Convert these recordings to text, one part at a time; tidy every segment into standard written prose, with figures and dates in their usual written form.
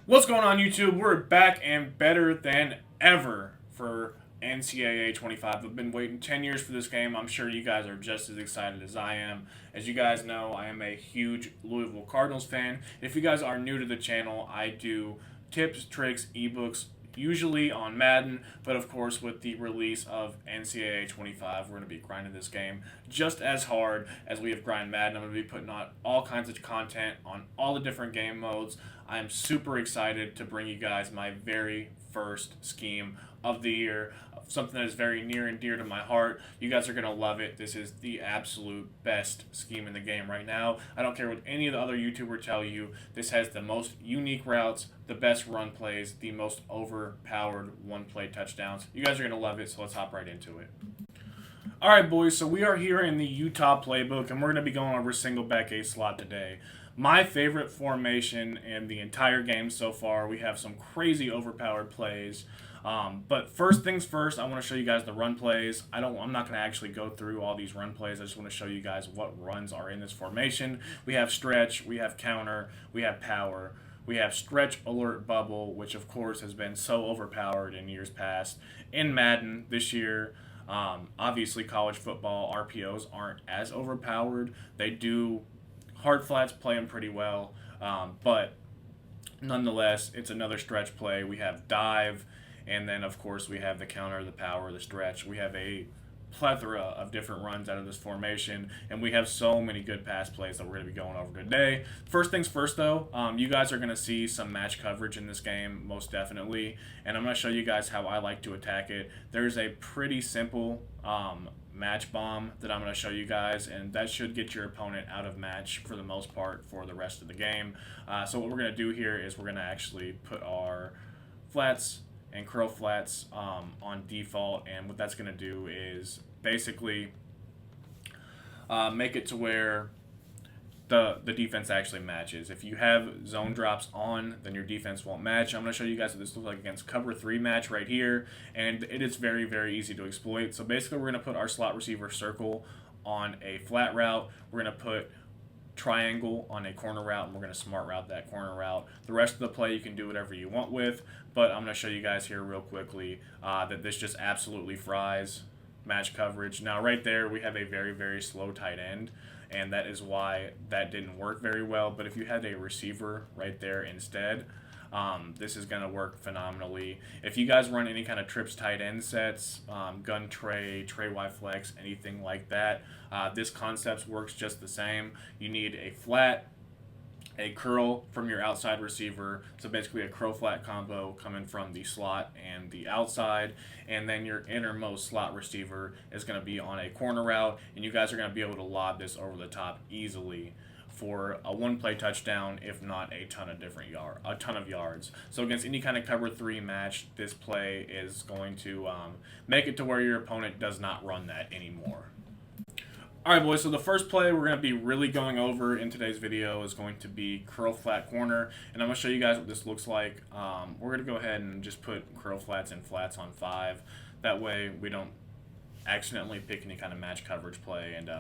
What's going on, YouTube? We're back and better than ever for NCAA 25. I've been waiting 10 years for this game. I'm sure you guys are just as excited as I am. As you guys know, I am a huge Louisville Cardinals fan. If you guys are new to the channel, I do tips, tricks, ebooks, usually on Madden, but of course, with the release of NCAA 25, we're going to be grinding this game just as hard as we have grinded Madden. I'm going to be putting out all kinds of content on all the different game modes. I am super excited to bring you guys my very first scheme of the year, something that is very near and dear to my heart. You guys are going to love it. This is the absolute best scheme in the game right now. I don't care what any of the other YouTubers tell you. This has the most unique routes, the best run plays, the most overpowered one-play touchdowns. You guys are going to love it, so let's hop right into it. All right, boys, so we are here in the Utah playbook, and we're going to be going over single back A slot today. My favorite formation in the entire game so far. We have some crazy overpowered plays. But first things first, I want to show you guys the run plays. I'm not going to actually go through all these run plays. I just want to show you guys what runs are in this formation. We have stretch, we have counter, we have power. We have stretch, alert, bubble, which of course has been so overpowered in years past. In Madden this year, obviously college football RPOs aren't as overpowered. They do hard flats play them pretty well, but nonetheless, it's another stretch play. We have dive, and then of course we have the counter, the power, the stretch. We have a plethora of different runs out of this formation, and we have so many good pass plays that we're going to be going over today. First things first, though, you guys are going to see some match coverage in this game, most definitely, and I'm going to show you guys how I like to attack it. There's a pretty simple match bomb that I'm going to show you guys, and that should get your opponent out of match for the most part for the rest of the game. So what we're going to do here is we're going to actually put our flats and curl flats on default, and what that's going to do is basically make it to where the defense actually matches. If you have zone drops on, then your defense won't match. I'm going to show you guys what this looks like against cover 3 match right here, and it is very, very easy to exploit. So basically we're going to put our slot receiver circle on a flat route. We're going to put triangle on a corner route, and we're going to smart route that corner route. The rest of the play you can do whatever you want with, but I'm going to show you guys here real quickly that this just absolutely fries match coverage. Now right there we have a very, very slow tight end, and that is why that didn't work very well. But if you had a receiver right there instead, this is going to work phenomenally. If you guys run any kind of trips tight end sets, gun tray, tray Y flex, anything like that, this concept works just the same. You need a flat, a curl from your outside receiver, so basically a curl flat combo coming from the slot and the outside, and then your innermost slot receiver is going to be on a corner route, and you guys are going to be able to lob this over the top easily for a one-play touchdown, if not a ton of yards. So against any kind of cover 3 match, this play is going to make it to where your opponent does not run that anymore. Alright, boys, so the first play we're going to be really going over in today's video is going to be curl flat corner, and I'm going to show you guys what this looks like. We're going to go ahead and just put curl flats and flats on 5. That way we don't accidentally pick any kind of match coverage play and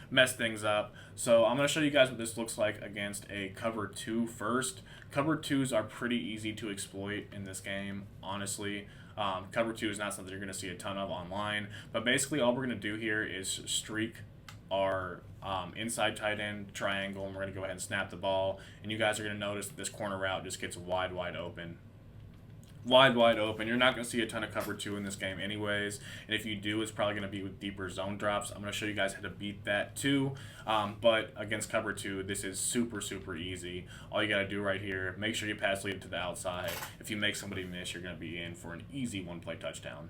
mess things up. So I'm going to show you guys what this looks like against a cover 2 first. Cover 2s are pretty easy to exploit in this game, honestly. Cover 2 is not something you're going to see a ton of online, but basically all we're going to do here is streak our inside tight end triangle, and we're going to go ahead and snap the ball, and you guys are going to notice that this corner route just gets wide open. Wide open. You're not going to see a ton of cover 2 in this game anyways, and if you do, it's probably going to be with deeper zone drops. I'm going to show you guys how to beat that too, but against cover 2, this is super, super easy. All you got to do right here, make sure you pass lead to the outside. If you make somebody miss, you're going to be in for an easy one-play touchdown.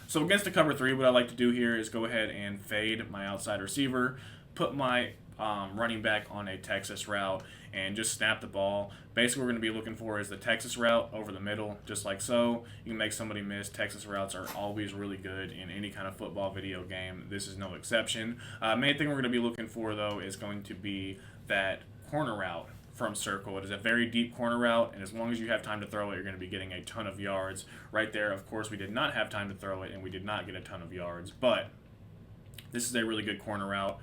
So against the cover 3, what I like to do here is go ahead and fade my outside receiver, put my running back on a Texas route, and just snap the ball. Basically, what we're going to be looking for is the Texas route over the middle, just like so. You can make somebody miss. Texas routes are always really good in any kind of football video game. This is no exception. Main thing we're going to be looking for, though, is going to be that corner route from circle. It is a very deep corner route, and as long as you have time to throw it, you're going to be getting a ton of yards. Right there, of course, we did not have time to throw it, and we did not get a ton of yards, but this is a really good corner route.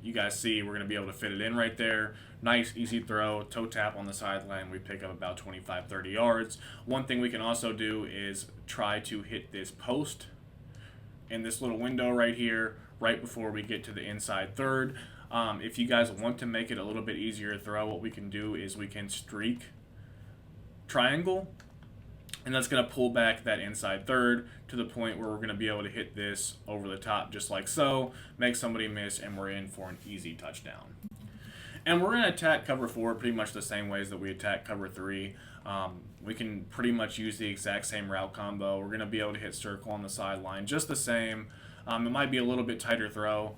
you guys see we're going to be able to fit it in right there. Nice, easy throw, toe tap on the sideline. We pick up about 25, 30 yards. One thing we can also do is try to hit this post in this little window right here, right before we get to the inside third. If you guys want to make it a little bit easier to throw, what we can do is we can streak triangle, and that's going to pull back that inside third to the point where we're going to be able to hit this over the top just like so, make somebody miss, and we're in for an easy touchdown. And we're going to attack cover 4 pretty much the same ways that we attack cover 3. We can pretty much use the exact same route combo. We're going to be able to hit circle on the sideline just the same. It might be a little bit tighter throw,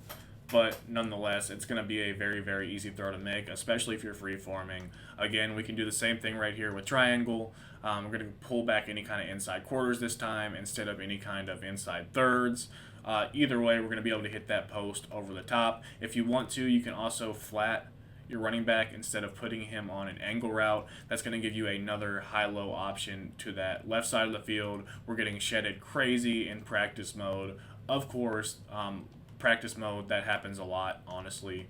but nonetheless, it's going to be a very, very easy throw to make, especially if you're free-forming. Again, we can do the same thing right here with triangle. We're going to pull back any kind of inside quarters this time instead of any kind of inside thirds. Either way, we're going to be able to hit that post over the top. If you want to, you can also flat your running back instead of putting him on an angle route. That's going to give you another high-low option to that left side of the field. We're getting shedded crazy in practice mode. Of course, practice mode, that happens a lot, honestly.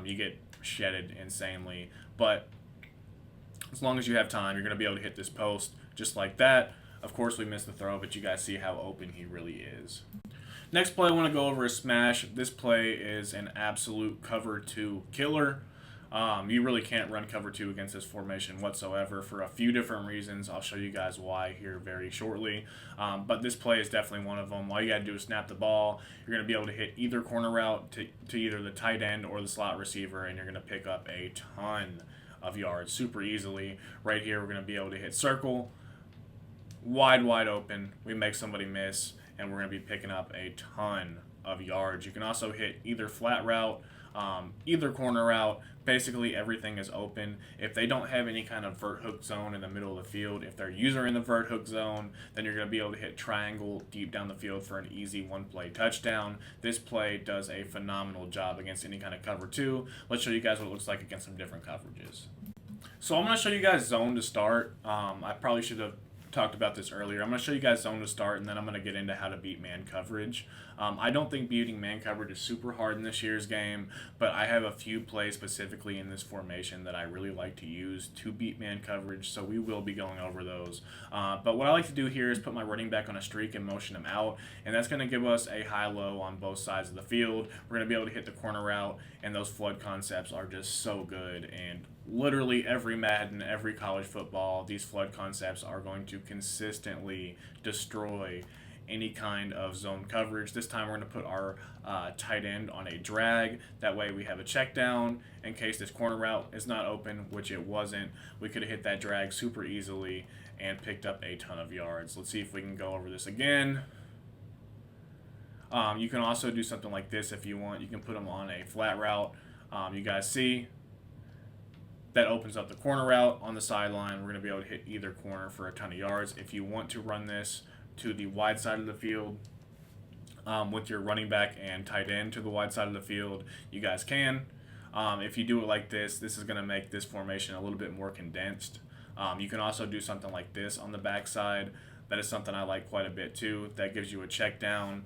You get shedded insanely. But as long as you have time, you're going to be able to hit this post just like that. Of course, we missed the throw, but you guys see how open he really is. Next play I want to go over is smash. This play is an absolute cover 2 killer. You really can't run cover 2 against this formation whatsoever for a few different reasons. I'll show you guys why here very shortly. But this play is definitely one of them. All you got to do is snap the ball. You're going to be able to hit either corner route to either the tight end or the slot receiver, and you're going to pick up a ton of yards super easily. Right here, we're going to be able to hit circle, wide open. We make somebody miss, and we're going to be picking up a ton of yards. You can also hit either flat route, either corner route. Basically everything is open. If they don't have any kind of vert hook zone in the middle of the field, if their user in the vert hook zone, then you're going to be able to hit triangle deep down the field for an easy one-play touchdown. This play does a phenomenal job against any kind of cover 2. Let's show you guys what it looks like against some different coverages. So I'm going to show you guys zone to start. I probably should have talked about this earlier. I'm going to show you guys zone to start, and then I'm going to get into how to beat man coverage. I don't think beating man coverage is super hard in this year's game, but I have a few plays specifically in this formation that I really like to use to beat man coverage, so we will be going over those. But what I like to do here is put my running back on a streak and motion him out, and that's going to give us a high-low on both sides of the field. We're going to be able to hit the corner route, and those flood concepts are just so good, and literally every Madden, every college football, these flood concepts are going to consistently destroy any kind of zone coverage. This time we're going to put our tight end on a drag. That way we have a check down in case this corner route is not open, which it wasn't. We could have hit that drag super easily and picked up a ton of yards. Let's see if we can go over this again. You can also do something like this if you want. You can put them on a flat route. You guys see that opens up the corner route on the sideline. We're going to be able to hit either corner for a ton of yards. If you want to run this to the wide side of the field with your running back and tight end to the wide side of the field, you guys can. If you do it like this, this is going to make this formation a little bit more condensed. You can also do something like this on the backside. That is something I like quite a bit too. That gives you a check down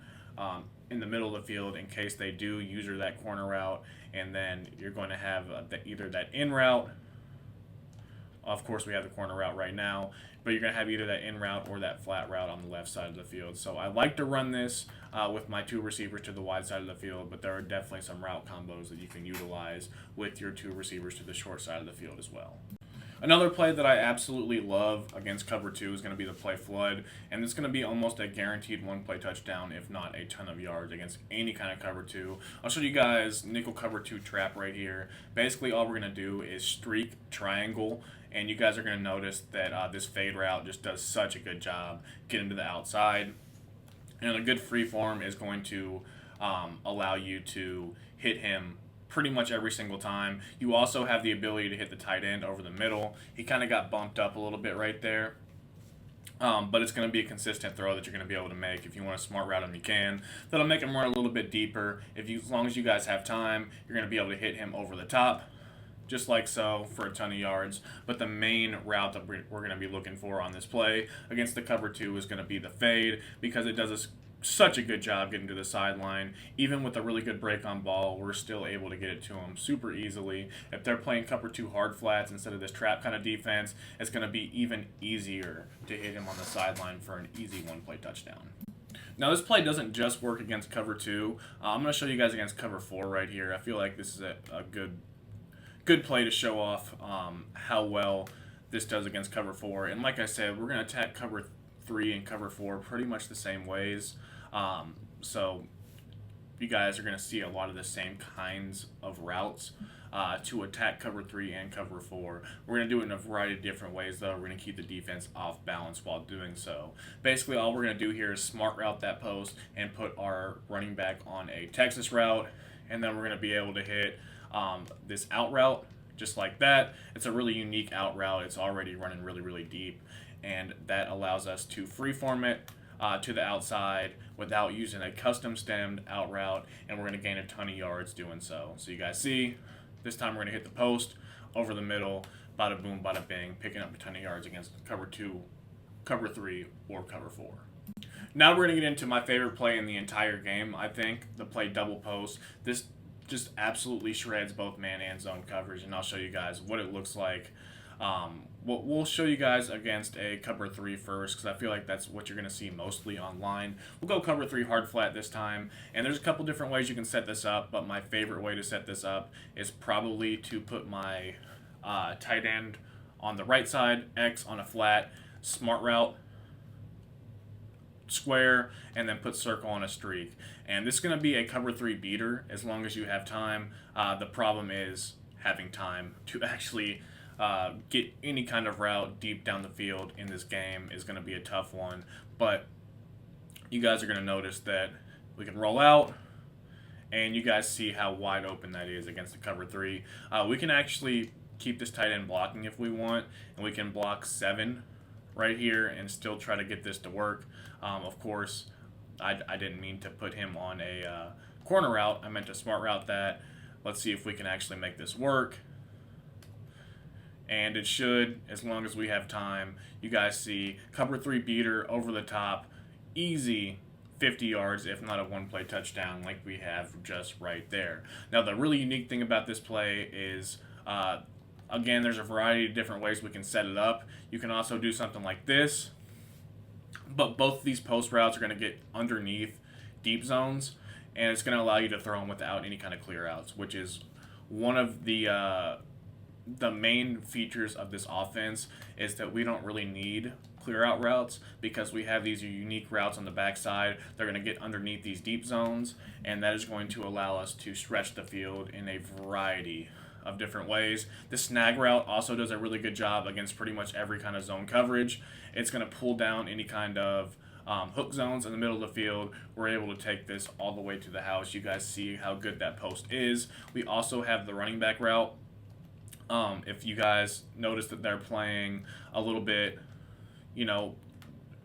in the middle of the field in case they do user that corner route, and then you're going to have either that in route. Of course, we have the corner route right now, but you're going to have either that in route or that flat route on the left side of the field. So I like to run this with my 2 receivers to the wide side of the field, but there are definitely some route combos that you can utilize with your 2 receivers to the short side of the field as well. Another play that I absolutely love against cover 2 is going to be the play flood, and it's going to be almost a guaranteed one-play touchdown, if not a ton of yards against any kind of cover 2. I'll show you guys nickel cover 2 trap right here. Basically, all we're going to do is streak triangle, and you guys are going to notice that this fade route just does such a good job getting to the outside. And a good free form is going to allow you to hit him pretty much every single time. You also have the ability to hit the tight end over the middle. He kind of got bumped up a little bit right there. But it's going to be a consistent throw that you're going to be able to make. If you want to smart route him, you can. That'll make him run a little bit deeper. As long as you guys have time, you're going to be able to hit him over the top, just like so, for a ton of yards. But the main route that we're going to be looking for on this play against the cover 2 is going to be the fade, because it does such a good job getting to the sideline. Even with a really good break on ball, we're still able to get it to them super easily. If they're playing cover two hard flats instead of this trap kind of defense, it's going to be even easier to hit him on the sideline for an easy one-play touchdown. Now, this play doesn't just work against cover two. I'm going to show you guys against cover four right here. I feel like this is a good play to show off how well this does against cover four. And like I said, we're going to attack cover three and cover four pretty much the same ways. So you guys are going to see a lot of the same kinds of routes to attack cover three and cover four. We're going to do it in a variety of different ways, though. We're going to keep the defense off balance while doing so. Basically, all we're going to do here is smart route that post and put our running back on a Texas route, and then we're going to be able to hit this out route just like that. It's a really unique out route. It's already running really, really deep, and that allows us to freeform it to the outside without using a custom stemmed out route, and we're going to gain a ton of yards doing so. So you guys see, this time we're going to hit the post over the middle, bada boom, bada bing, picking up a ton of yards against cover two, cover three, or cover four. Now we're going to get into my favorite play in the entire game, I think, the play double post. This just absolutely shreds both man and zone coverage, and I'll show you guys what it looks like. We'll show you guys against a cover three first, because I feel like that's what you're going to see mostly online. We'll go cover three hard flat this time, and there's a couple different ways you can set this up, but my favorite way to set this up is probably to put my tight end on the right side, X on a flat, smart route, square, and then put circle on a streak. And this is going to be a cover three beater as long as you have time. The problem is having time to actually get any kind of route deep down the field in this game is going to be a tough one. But you guys are going to notice that we can roll out, and you guys see how wide open that is against the cover three. We can actually keep this tight end blocking if we want, and we can block 7 right here and still try to get this to work. Of course, I didn't mean to put him on a corner route. I meant to smart route that. Let's see if we can actually make this work. And it should, as long as we have time. You guys see, cover three beater over the top, easy 50 yards, if not a one-play touchdown like we have just right there. Now, the really unique thing about this play is, again, there's a variety of different ways we can set it up. You can also do something like this, but both of these post routes are going to get underneath deep zones, and it's going to allow you to throw them without any kind of clear outs, which is one of the main features of this offense, is that we don't really need clear out routes because we have these unique routes on the backside. They're going to get underneath these deep zones, and that is going to allow us to stretch the field in a variety of different ways. The snag route also does a really good job against pretty much every kind of zone coverage. It's going to pull down any kind of hook zones in the middle of the field. We're able to take this all the way to the house. You guys see how good that post is. We also have the running back route. If you guys notice that they're playing a little bit,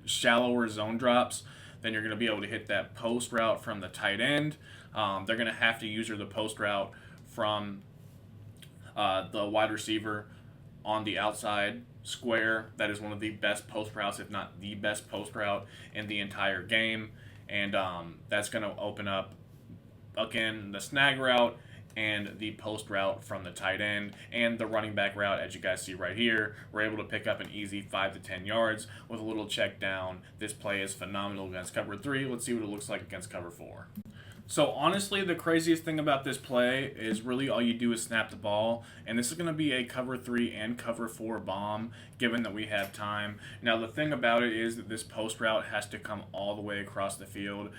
shallower zone drops, then you're going to be able to hit that post route from the tight end. They're going to have to use the post route from the wide receiver on the outside square. That is one of the best post routes, if not the best post route in the entire game. And that's going to open up, again, the snag route and the post route from the tight end and the running back route. As you guys see right here, we're able to pick up an easy 5 to 10 yards with a little check down. This play is phenomenal against cover 3. Let's see what it looks like against cover 4. So honestly, the craziest thing about this play is really all you do is snap the ball, and this is going to be a cover 3 and cover 4 bomb, given that we have time. Now the thing about it is that this post route has to come all the way across the field,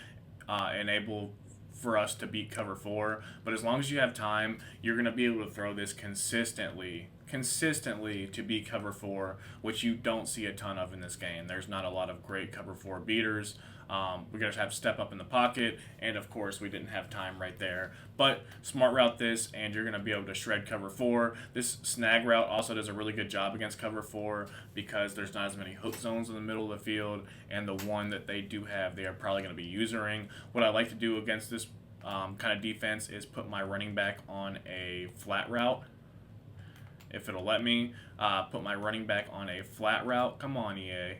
enable for us to beat cover 4, but as long as you have time, you're going to be able to throw this consistently to beat cover 4, which you don't see a ton of in this game. There's not a lot of great cover 4 beaters. We're going to have step up in the pocket, and of course we didn't have time right there. But smart route this, and you're going to be able to shred cover 4. This snag route also does a really good job against cover 4 because there's not as many hook zones in the middle of the field, and the one that they do have, they are probably going to be using. What I like to do against this kind of defense is put my running back on a flat route. If it'll let me, put my running back on a flat route. Come on, EA.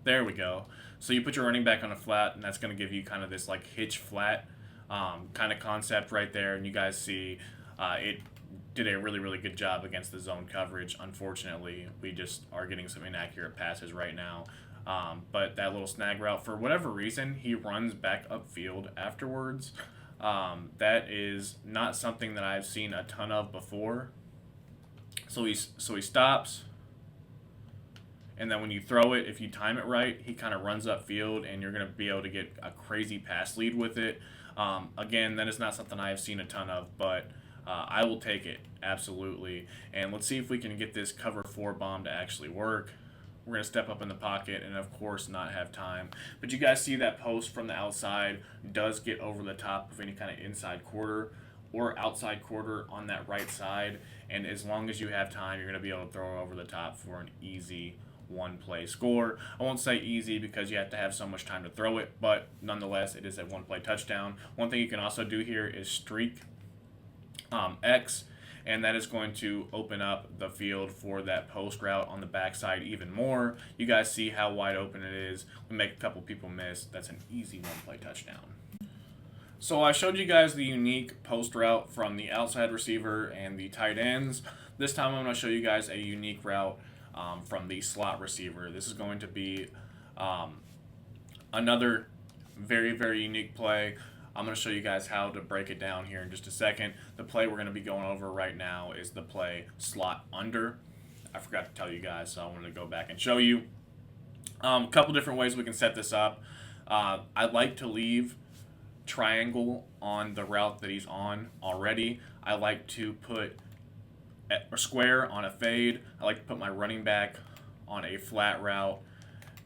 There we go. So you put your running back on a flat, and that's going to give you kind of this like hitch flat kind of concept right there. And you guys see it did a really, really good job against the zone coverage. Unfortunately, we just are getting some inaccurate passes right now. But that little snag route, for whatever reason, he runs back upfield afterwards. That is not something that I've seen a ton of before. So he stops, and then when you throw it, if you time it right, he kind of runs upfield, and you're going to be able to get a crazy pass lead with it. Again, that is not something I have seen a ton of, but I will take it, absolutely. And let's see if we can get this cover 4 bomb to actually work. We're going to step up in the pocket and, of course, not have time. But you guys see that post from the outside does get over the top of any kind of inside quarter or outside quarter on that right side. And as long as you have time, you're going to be able to throw it over the top for an easy one-play score. I won't say easy because you have to have so much time to throw it, but nonetheless, it is a one-play touchdown. One thing you can also do here is streak X, and that is going to open up the field for that post route on the backside even more. You guys see how wide open it is. We make a couple people miss. That's an easy one-play touchdown. So I showed you guys the unique post route from the outside receiver and the tight ends. This time I'm going to show you guys a unique route from the slot receiver. This is going to be another very, very unique play. I'm going to show you guys how to break it down here in just a second. The play we're going to be going over right now is the play slot under. I forgot to tell you guys, so I wanted to go back and show you. A couple different ways we can set this up. I like to leave triangle on the route that he's on already. I like to put a square on a fade. I like to put my running back on a flat route.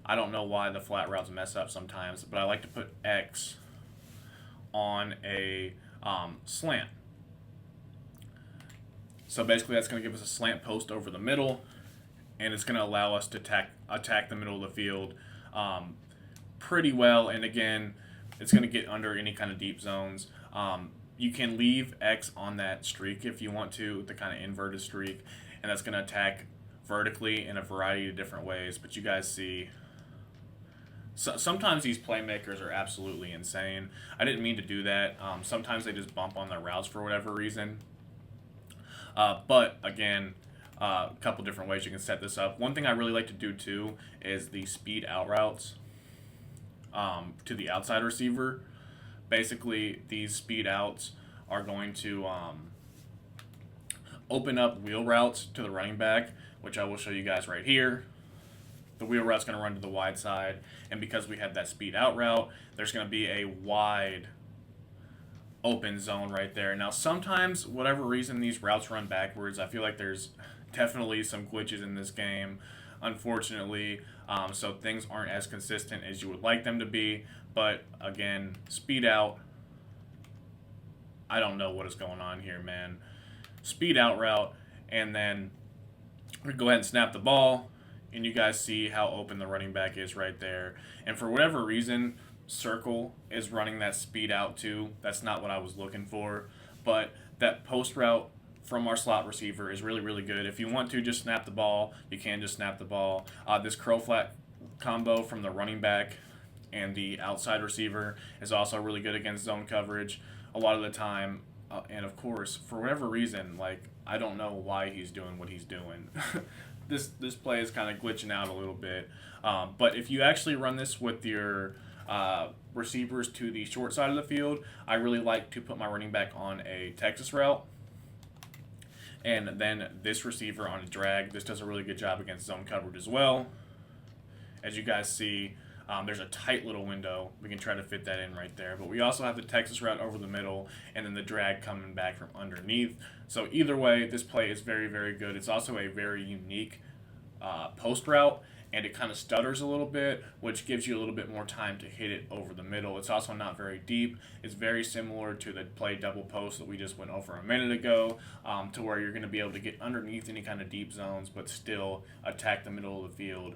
I don't know why the flat routes mess up sometimes, but I like to put X on a slant. So basically that's going to give us a slant post over the middle, and it's going to allow us to attack the middle of the field pretty well. And again, it's going to get under any kind of deep zones. You can leave X on that streak if you want to, the kind of inverted streak, and that's going to attack vertically in a variety of different ways. But you guys see, sometimes these playmakers are absolutely insane. I didn't mean to do that. Sometimes they just bump on their routes for whatever reason. But again, a couple different ways you can set this up. One thing I really like to do too is the speed out routes to the outside receiver. Basically, these speed outs are going to open up wheel routes to the running back, which I will show you guys right here. The wheel route's going to run to the wide side, and because we have that speed out route, there's going to be a wide open zone right there. Now, sometimes, whatever reason, these routes run backwards. I feel like there's definitely some glitches in this game, unfortunately, so things aren't as consistent as you would like them to be. But again, speed out, I don't know what is going on here, man. Speed out route, and then we go ahead and snap the ball, and you guys see how open the running back is right there. And for whatever reason, circle is running that speed out too. That's not what I was looking for, but that post route from our slot receiver is really, really good. If you want to just snap the ball, you can just snap the ball. This curl flat combo from the running back and the outside receiver is also really good against zone coverage a lot of the time. And of course, for whatever reason, like, I don't know why he's doing what he's doing. This play is kind of glitching out a little bit. But if you actually run this with your receivers to the short side of the field, I really like to put my running back on a Texas route, and then this receiver on a drag. This does a really good job against zone coverage as well. As you guys see, there's a tight little window. We can try to fit that in right there. But we also have the Texas route over the middle, and then the drag coming back from underneath. So either way, this play is very, very good. It's also a very unique post route, and it kind of stutters a little bit, which gives you a little bit more time to hit it over the middle. It's also not very deep. It's very similar to the play double post that we just went over a minute ago, to where you're going to be able to get underneath any kind of deep zones, but still attack the middle of the field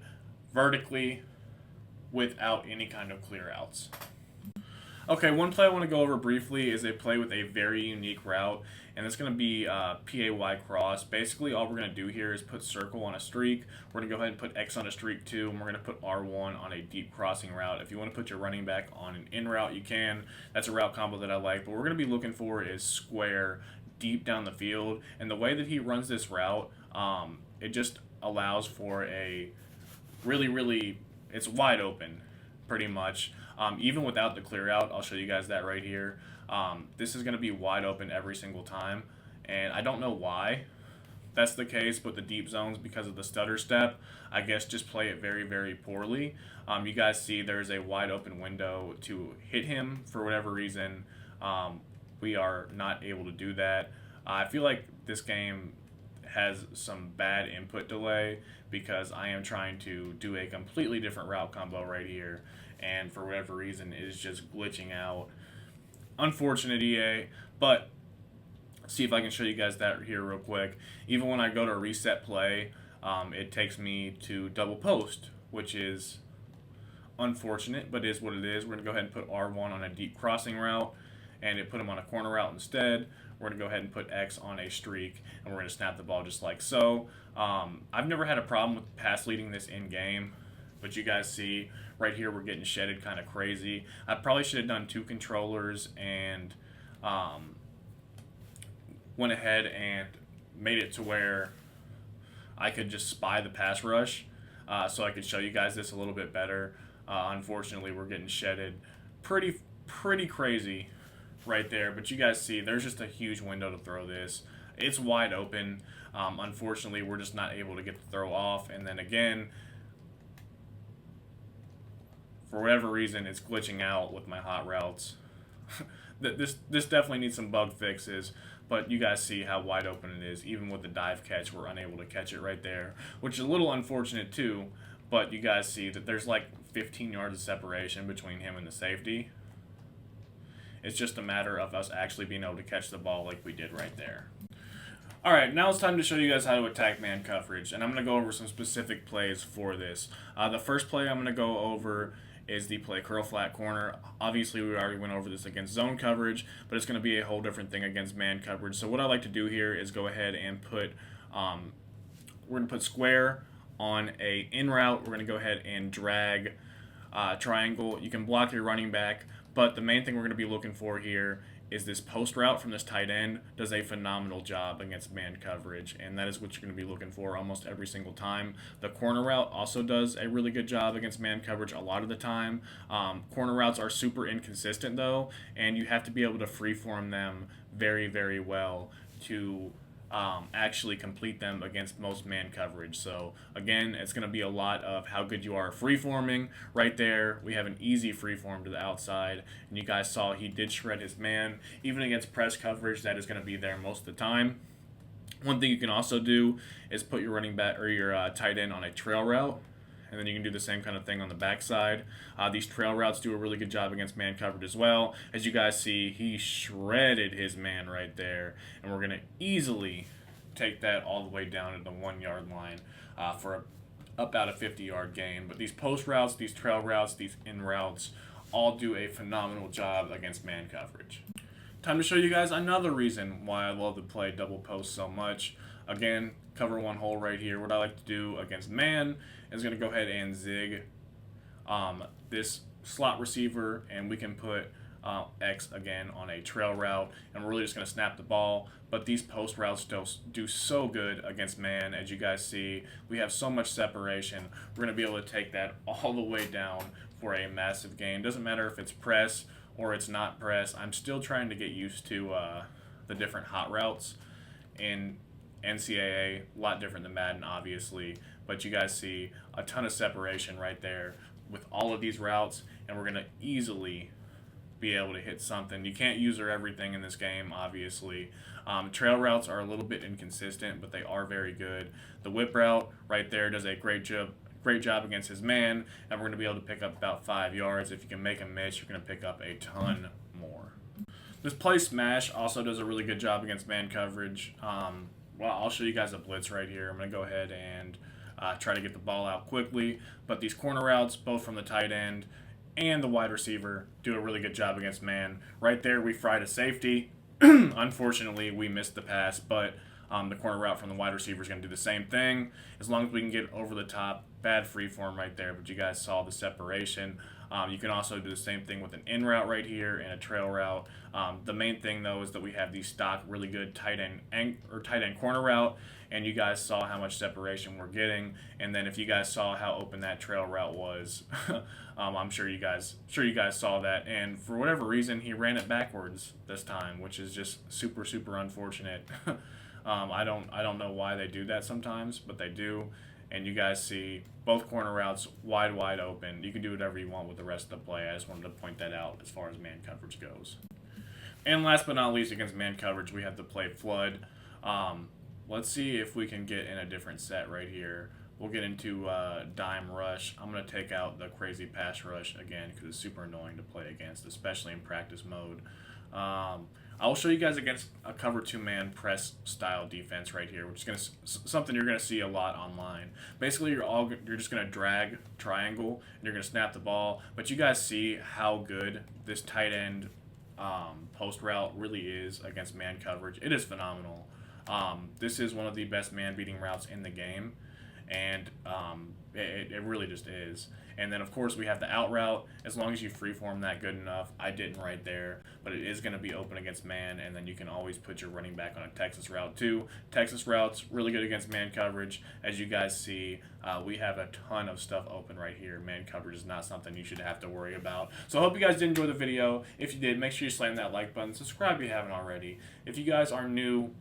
vertically without any kind of clear outs. Okay, one play I want to go over briefly is a play with a very unique route, and it's going to be PAY cross. Basically, all we're going to do here is put circle on a streak. We're going to go ahead and put X on a streak too, and we're going to put R1 on a deep crossing route. If you want to put your running back on an in route, you can. That's a route combo that I like, but what we're going to be looking for is square deep down the field, and the way that he runs this route, it just allows for a really, it's wide open, pretty much. Even without the clear out, I'll show you guys that right here. This is going to be wide open every single time, and I don't know why that's the case, but the deep zones, because of the stutter step, I guess just play it very poorly. You guys see there's a wide open window to hit him for whatever reason. We are not able to do that. I feel like this game has some bad input delay because I am trying to do a completely different route combo right here, and for whatever reason it is just glitching out. Unfortunate, EA, but see if I can show you guys that here real quick. Even when I go to reset play, it takes me to double post, which is unfortunate, but is what it is. We're going to go ahead and put R1 on a deep crossing route, and it put him on a corner route instead. We're going to go ahead and put X on a streak, and we're going to snap the ball just like so. I've never had a problem with pass leading this in-game, but you guys see right here we're getting shedded kind of crazy. I probably should have done 2 controllers and went ahead and made it to where I could just spy the pass rush, so I could show you guys this a little bit better. Unfortunately, we're getting shedded pretty crazy right there, but you guys see there's just a huge window to throw this. It's wide open. Unfortunately, we're just not able to get the throw off, and then again, for whatever reason, it's glitching out with my hot routes. This definitely needs some bug fixes, but you guys see how wide open it is. Even with the dive catch, we're unable to catch it right there, which is a little unfortunate too, but you guys see that there's like 15 yards of separation between him and the safety. It's just a matter of us actually being able to catch the ball like we did right there. Alright, now it's time to show you guys how to attack man coverage, and I'm going to go over some specific plays for this. The first play I'm going to go over is the play curl flat corner. Obviously, we already went over this against zone coverage, but it's going to be a whole different thing against man coverage. So what I like to do here is go ahead and put, we're going to put square on a in route. We're going to go ahead and drag triangle. You can block your running back, but the main thing we're going to be looking for here is this post route from this tight end does a phenomenal job against man coverage, and that is what you're going to be looking for almost every single time. The corner route also does a really good job against man coverage a lot of the time. Corner routes are super inconsistent though, and you have to be able to freeform them very well to actually complete them against most man coverage. So again, it's going to be a lot of how good you are freeforming. Right there, we have an easy freeform to the outside, and you guys saw he did shred his man. Even against press coverage, that is going to be there most of the time. One thing you can also do is put your running back or your tight end on a trail route, and then you can do the same kind of thing on the backside. These trail routes do a really good job against man coverage as well. As you guys see, he shredded his man right there, and we're going to easily take that all the way down to the 1 yard line for about a 50-yard gain. But these post routes, these trail routes, these in routes all do a phenomenal job against man coverage. Time to show you guys another reason why I love to play double post so much. Again, cover one hole right here. What I like to do against man is going to go ahead and zig this slot receiver, and we can put X again on a trail route, and we're really just going to snap the ball. But these post routes do so good against man. As you guys see, we have so much separation. We're going to be able to take that all the way down for a massive gain. Doesn't matter if it's press or it's not press. I'm still trying to get used to the different hot routes in NCAA. A lot different than Madden, obviously, but you guys see a ton of separation right there with all of these routes, and we're going to easily be able to hit something. You can't use everything in this game, obviously. Trail routes are a little bit inconsistent, but they are very good. The whip route right there does a great job against his man, and we're going to be able to pick up about 5 yards. If you can make a miss, you're going to pick up a ton more. This play smash also does a really good job against man coverage. Well, I'll show you guys a blitz right here. I'm going to go ahead and try to get the ball out quickly. But these corner routes, both from the tight end and the wide receiver do a really good job against man. Right there, we fried a safety. Unfortunately, we missed the pass, but the corner route from the wide receiver is going to do the same thing. As long as we can get over the top, bad free form right there, but you guys saw the separation. You can also do the same thing with an in route right here and a trail route. The main thing though is that we have the stock really good tight end corner route, and you guys saw how much separation we're getting. And then if you guys saw how open that trail route was, I'm sure you guys saw that. And for whatever reason, he ran it backwards this time, which is just super unfortunate. I don't know why they do that sometimes, but they do. And you guys see both corner routes wide open. You can do whatever you want with the rest of the play. I just wanted to point that out as far as man coverage goes. And last but not least, against man coverage, we have the play flood. Let's see if we can get in a different set right here. We'll get into dime rush. I'm going to take out the crazy pass rush again because it's super annoying to play against, especially in practice mode. I'll show you guys against a cover 2-man press style defense right here, which is something you're going to see a lot online. Basically, you're just going to drag triangle and you're going to snap the ball. But you guys see how good this tight end post route really is against man coverage. It is phenomenal. This is one of the best man beating routes in the game, and it really just is. And then, of course, we have the out route. As long as you freeform that good enough, I didn't right there, but it is going to be open against man, and then you can always put your running back on a Texas route too. Texas routes, really good against man coverage. As you guys see, we have a ton of stuff open right here. Man coverage is not something you should have to worry about. So I hope you guys did enjoy the video. If you did, make sure you slam that like button. Subscribe if you haven't already. If you guys are new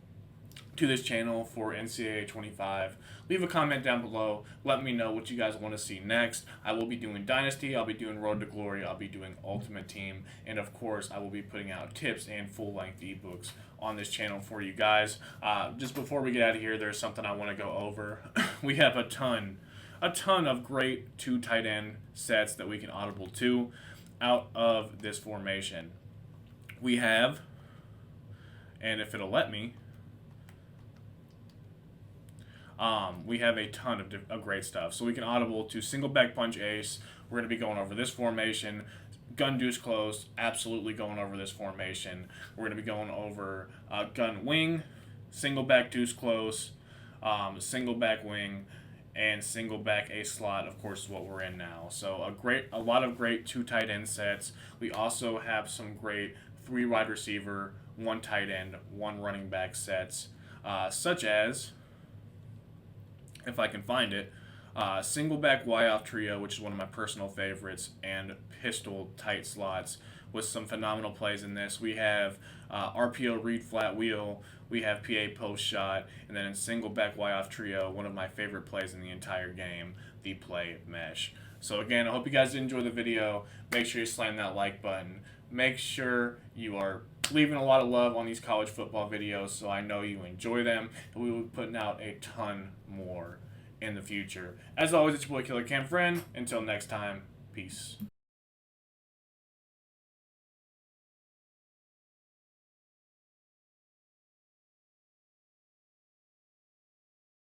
to this channel for NCAA 25, leave a comment down below. Let me know what you guys want to see next. I will be doing Dynasty, I'll be doing Road to Glory, I'll be doing Ultimate Team, and of course I will be putting out tips and full-length ebooks on this channel for you guys. Just before we get out of here, there's something I want to go over. We have a ton of great 2 tight end sets that we can audible to out of this formation. We have, and if it'll let me, we have a ton of great stuff. So we can audible to single back punch ace. We're going to be going over this formation. Gun deuce close, absolutely going over this formation. We're going to be going over gun wing, single back deuce close, single back wing, and single back ace slot, of course, is what we're in now. So a lot of great 2 tight end sets. We also have some great 3 wide receiver, 1 tight end, 1 running back sets, such as, if I can find it, single back Y-off trio, which is one of my personal favorites, and pistol tight slots with some phenomenal plays in this. We have RPO read flat wheel, we have PA post shot, and then in single back Y-off trio, one of my favorite plays in the entire game, the play mesh. So again, I hope you guys did enjoy the video. Make sure you slam that like button. Make sure you are leaving a lot of love on these college football videos so I know you enjoy them, and we will be putting out a ton more in the future. As always, it's your boy Killer Cam Friend. Until next time, peace.